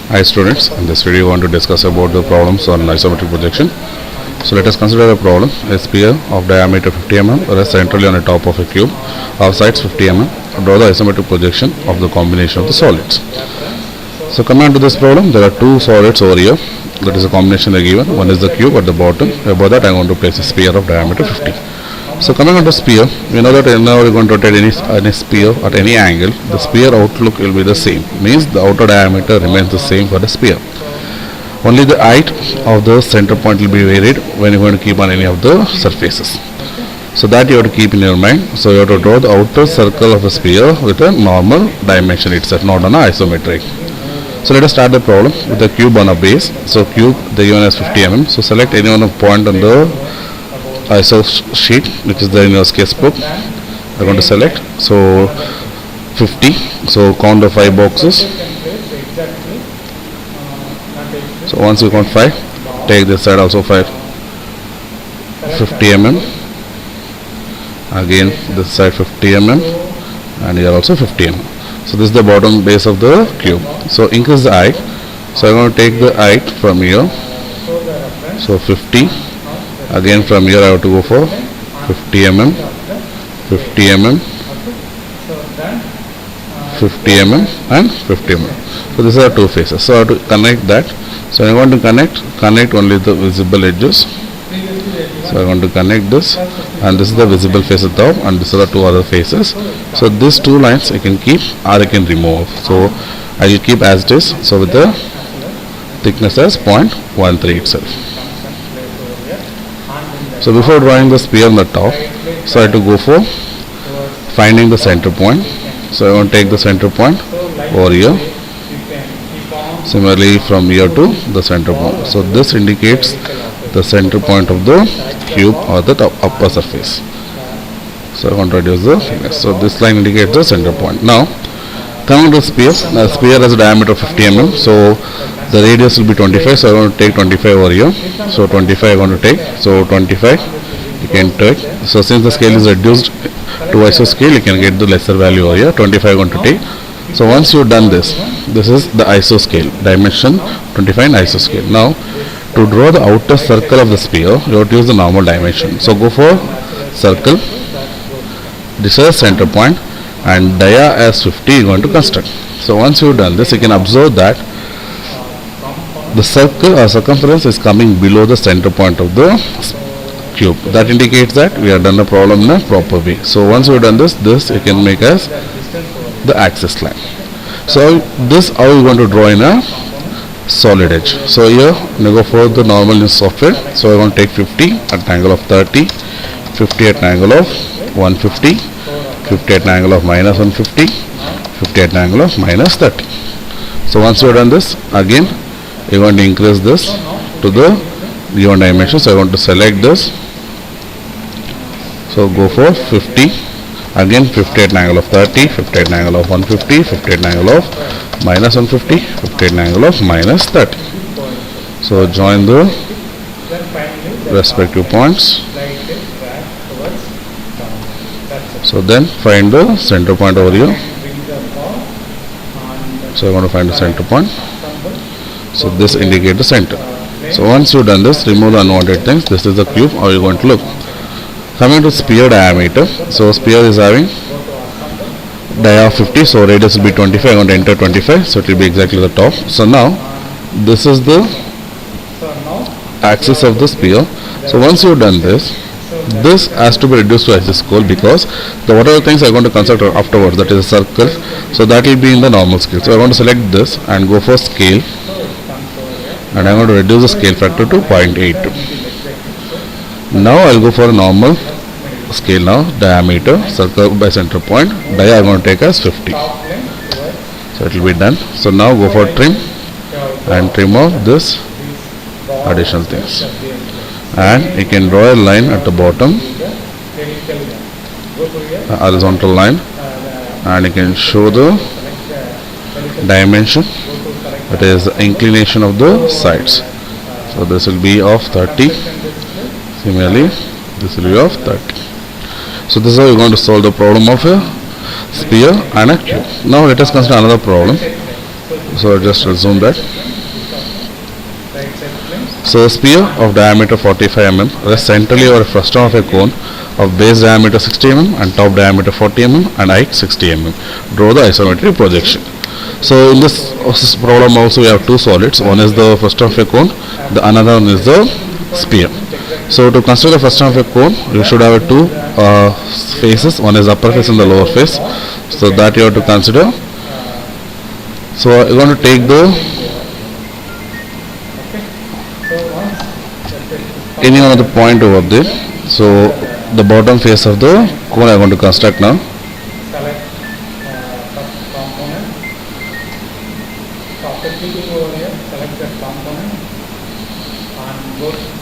Hi students, in this video we want to discuss about the problems on isometric projection. So let us consider a problem. A sphere of diameter 50 mm rests centrally on the top of a cube of sides 50 mm. Draw the isometric projection of the combination of the solids. So coming on to this problem, there are two solids over here. That is a combination they given. One is the cube at the bottom. Above that I want to place a sphere of diameter 50. So coming on to sphere, we know that whenever we are going to rotate any sphere at any angle, the sphere outlook will be the same. Means the outer diameter remains the same for the sphere. Only the height of the center point will be varied when you are going to keep on any of the surfaces. So that you have to keep in your mind. So you have to draw the outer circle of a sphere with a normal dimension itself, not on a isometric. So let us start the problem with the cube on a base. So cube they given as 50 mm. So select any one point on the ISO sheet which is there in your sketchbook. I'm going to select. So 50. So count the 5 boxes. So once you count 5, take this side also 5. 50 mm. Again this side 50 mm. And here also 50 mm. So this is the bottom base of the cube. So increase the height. So I'm going to take the height from here. So 50. Again from here I have to go for 50 mm, 50 mm, 50 mm and 50 mm. So these are two faces. So I have to connect that. So I want to connect only the visible edges. So I want to connect this, and this is the visible face at the top, and these are the two other faces. So these two lines I can keep or I can remove. So I will keep as it is. So with the thickness as 0.13 itself. So before drawing the sphere on the top, so I have to go for finding the center point. So I want to take the center point over here. Similarly from here to the center point. So this indicates the center point of the cube or the upper surface. So I want to reduce the thickness. So this line indicates the center point. Now coming to the sphere. The sphere has a diameter of 50 mm. So the radius will be 25. So I want to take 25 over here. So 25 I want to take. So 25 you can take. So since the scale is reduced to iso scale, you can get the lesser value over here. 25 I want to take. So once you have done this, this is the iso scale dimension 25 iso scale. Now to draw the outer circle of the sphere, you have to use the normal dimension. So go for circle. This is center point, and dia as 50 you are going to construct. So once you have done this, you can observe that the circle or circumference is coming below the center point of the cube. That indicates that we have done the problem in a proper way. So once you have done this you can make as the axis line. So this how you want to draw in a solid edge. So here you go for the normal in software. So I want to take 50 at an angle of 30, 50 at an angle of 150, 50 at an angle of minus 150, 50 at an angle of minus 30. So once you have done this, again you are going to increase this to the given dimension. So I want to select this. So go for 50. Again 50 at an angle of 30, 50 at an angle of 150, 50 at an angle of minus 150, 50 at an angle of minus 30. So join the respective points. So then find the center point over here. So I want to find the center point. So this indicates the center. So once you have done this, remove the unwanted things. This is the cube. How you going to look? Coming to sphere diameter. So sphere is having dia of 50. So radius will be 25. I want to enter 25. So it will be exactly the top. So now this is the axis of the sphere. So once you have done this, this has to be reduced to iso scale because the whatever things I are going to construct afterwards, that is a circle. So that will be in the normal scale. So I want to select this and go for scale. And I am going to reduce the scale factor to 0.82. Now I will go for a normal scale now. Diameter, circle by center point. Dia I am going to take as 50. So it will be done. So now go for trim and trim off this additional things. And you can draw a line at the bottom, a horizontal line, and you can show the dimension, that is the inclination of the sides. So this will be of 30. Similarly this will be of 30. So this is how you are going to solve the problem of a sphere and a cube. Now let us consider another problem. So just zoom that. So a sphere of diameter 45 mm rests centrally over the frustum of a cone of base diameter 60 mm and top diameter 40 mm and height 60 mm. Draw the isometric projection. So in this problem also we have two solids. One is the frustum of a cone, the another one is the sphere. So to construct the frustum of a cone, you should have two faces. One is upper face and the lower face. So that you have to consider. So you are going to take the any one of the point over there. So the bottom face of the cone I want to construct now.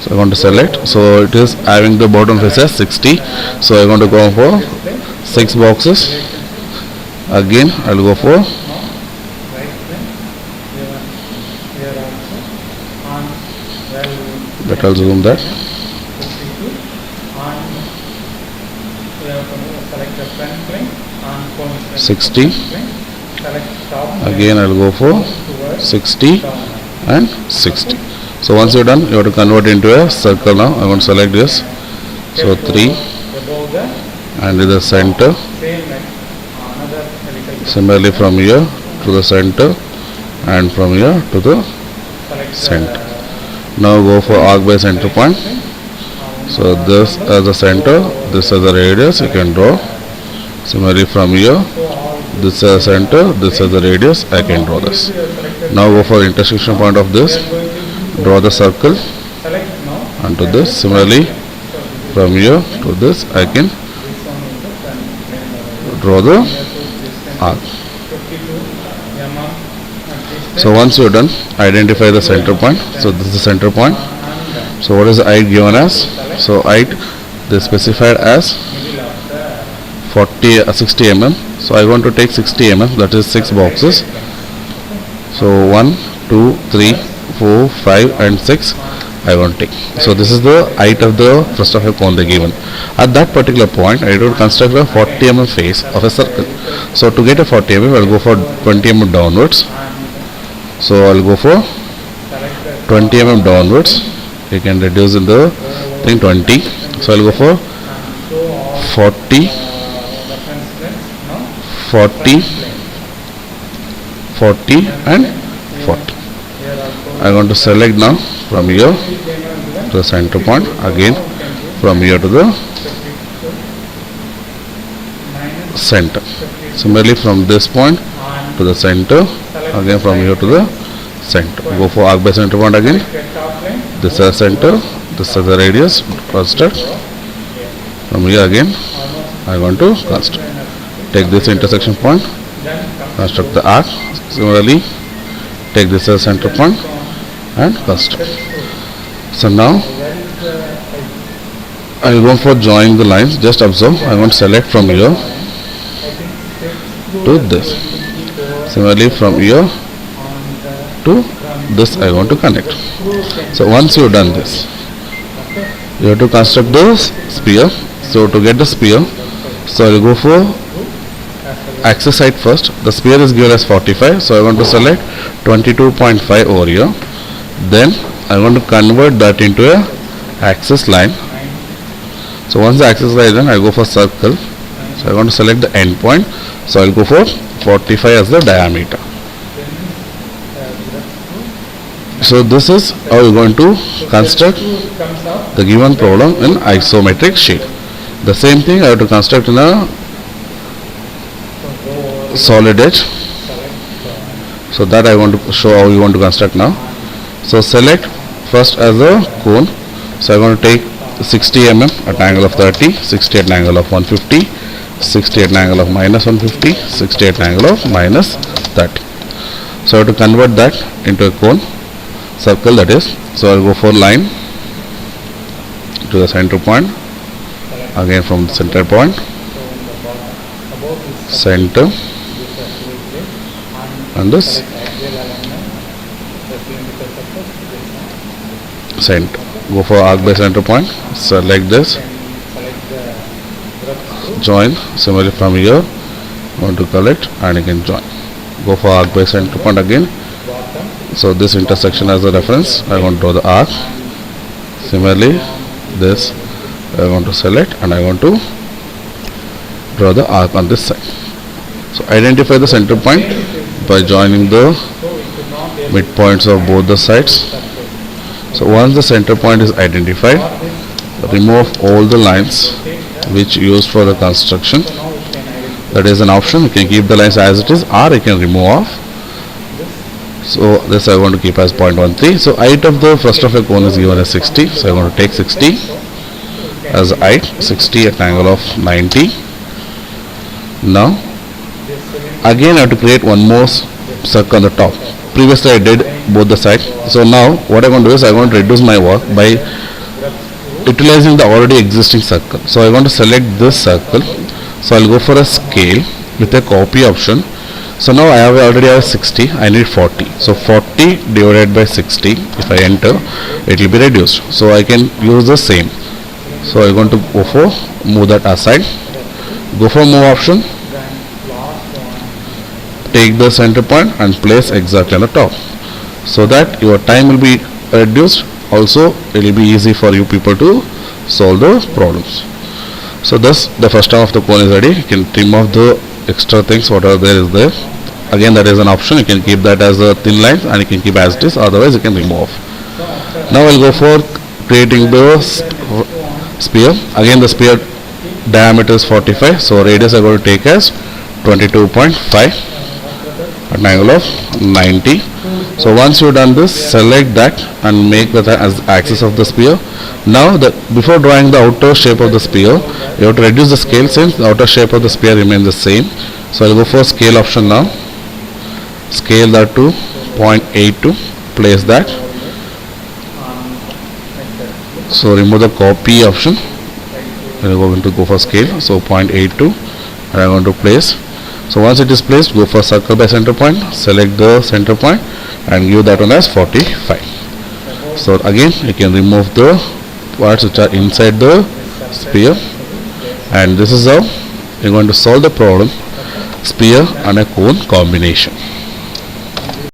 So I want to select. So it is having the bottom face as 60. So I want to go for 6 boxes. Again I will go for that. I'll zoom that. 60. Again I'll go for 60 and 60. So once you're done, you have to convert into a circle now. I want to select this. So 3 and in the center. Similarly from here to the center and from here to the center. Now go for arc by center point. So this as the center, this as the radius you can draw. Similarly from here, this as the center, this as the radius, I can draw this. Now go for intersection point of this. Draw the circle onto this. Similarly from here to this I can draw the arc. So once you're done, identify the center point. So this is the center point. So what is the height given as? So height they specified as 60 mm. So I want to take 60 mm, that is 6 boxes. So 1, 2, 3, 4, 5 and 6 I want to take. So this is the height of the frustum of a cone they given. At that particular point I will construct a 40 mm face of a circle. So to get a 40 mm I will go for 20 mm downwards. So I will go for 20 mm downwards. You can reduce in the thing 20. So I will go for 40, 40, 40 and 40. I want to select now from here to the center point, again from here to the center. Similarly from this point to the center, again from here to the center. Go for arc by center point again. This is the center, this is the radius, construct. From here again I want to construct. Take this intersection point, construct the arc. Similarly take this as center point and construct. So now I will go for joining the lines. Just observe, I want to select from here to this. Similarly from here to this I want to connect. So once you have done this, you have to construct the sphere. So to get the sphere, so I will go for axis height first. The sphere is given as 45, so I want to select 22.5 over here. Then I want to convert that into a axis line. So once the axis line is done, I go for circle. So I want to select the end point. So I will go for 45 as the diameter. So this is how we are going to construct the given problem in isometric sheet. The same thing I have to construct in a solid edge. So that I want to show how we want to construct now. So select first as a cone. So I want to take 60 mm at an angle of 30, 60 at an angle of 150, 60 at an angle of minus 150, 60 at an angle of minus 30. So I have to convert that into a cone, circle that is. So I will go for line to the center point, again from the center point, center and this center. Go for arc by center point, select this, join. Similarly from here, want to collect and again join. Go for arc by center point again, So this intersection as a reference, I want to draw the arc. Similarly, this I want to select and I want to draw the arc on this side. So identify the center point by joining the midpoints of both the sides. So once the center point is identified, remove all the lines which used for the construction. That is an option. You can keep the lines as it is or you can remove off. So this I want to keep as 0.13. So height of the first of a cone is given as 60. So I want to take 60 as height, 60 at an angle of 90. Now again I have to create one more circle on the top. Previously I did both the sides. So now what I want to do is I want to reduce my work by utilizing the already existing circle. So I want to select this circle. So I'll go for a scale with a copy option. So now I already have 60, I need 40. So 40 divided by 60, if I enter, it will be reduced. So I can use the same. So I'm going to go for move that aside. Go for move option. Take the center point and place exactly on the top. So that your time will be reduced. Also, it will be easy for you people to solve the problems. So thus the first half of the cone is ready. You can trim off the extra things whatever there is there. Again that is an option. You can keep that as a thin line and you can keep as it is, otherwise you can remove. Now I'll go for creating the sphere. Again the sphere diameter is 45, so radius I'm going to take as 22.5 at an angle of 90. So once you've done this, select that and make that as axis of the sphere. Now before drawing the outer shape of the sphere, you have to reduce the scale since the outer shape of the sphere remains the same. So I'll go for scale option now. Scale that to 0.82. Place that. So remove the copy option. I'm going to go for scale. So 0.82 and I'm going to place. So once it is placed, go for circle by center point. Select the center point and give that one as 45. So again you can remove the parts which are inside the sphere, and this is how you're going to solve the problem sphere and a cone combination.